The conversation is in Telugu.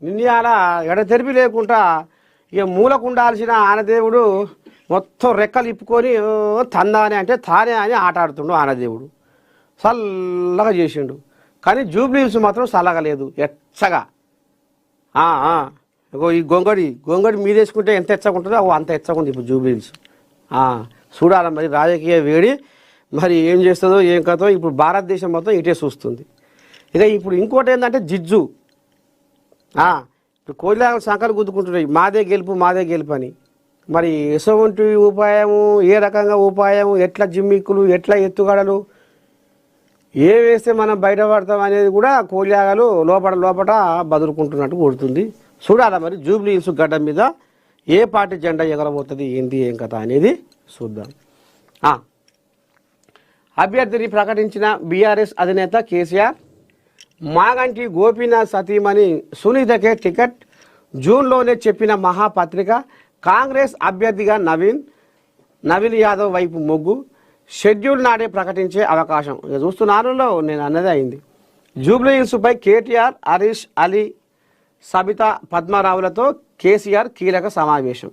నిన్నయాల ఎడతెరిపి లేకుండా ఇక మూలకు ఉండాల్సిన ఆనదేవుడు మొత్తం రెక్కలు ఇప్పుకొని తందానే అంటే తానే అని ఆట ఆడుతుండు ఆనదేవుడు. చల్లగా చేసిండు. కానీ జూబ్లీహిల్స్ మాత్రం చల్లగా లేదు, ఎచ్చగా. ఇగో ఈ గొంగడి మీదేసుకుంటే ఎంత ఎచ్చగా ఉంటుందో అంత ఎచ్చగా ఉంది ఇప్పుడు జూబ్లీహిల్స్. చూడాలి మరి రాజకీయ వేడి మరి ఏం చేస్తుందో ఏం కథో. ఇప్పుడు భారతదేశం మొత్తం ఇటే చూస్తుంది. ఇక ఇప్పుడు ఇంకోటి ఏంటంటే జిజ్జు ఇప్పుడు కోయిలాగలు సంకలు గుద్దుకుంటున్నాయి, మాదే గెలుపు అని. మరి ఎటువంటి ఉపాయము, ఏ రకంగా ఉపాయము, ఎట్లా జిమ్మిక్కులు, ఎట్లా ఎత్తుగడలు, ఏ వేస్తే మనం బయటపడతాం అనేది కూడా కోయిలాగలు లోపల బదులుకుంటున్నట్టు కొడుతుంది. చూడాలి మరి జూబ్లీహిల్స్ గడ్డ మీద ఏ పార్టీ జెండా ఎగరబోతుంది, ఏంటి ఏం కథ అనేది చూద్దాం. అభ్యర్థిని ప్రకటించిన బీఆర్ఎస్ అధినేత కేసీఆర్, మాగంటి గోపీనాథ్ సతీమణి సునీతకే టికెట్, జూన్లోనే చెప్పిన మహాపత్రిక, కాంగ్రెస్ అభ్యర్థిగా నవీన్ యాదవ్ వైపు మొగ్గు, షెడ్యూల్ నాడే ప్రకటించే అవకాశం. ఇక చూస్తున్నానులో నేను అన్నదే అయింది. జూబ్లీహిల్స్పై కేటీఆర్, హరీష్ అలీ, సబితా పద్మారావులతో కేసీఆర్ కీలక సమావేశం.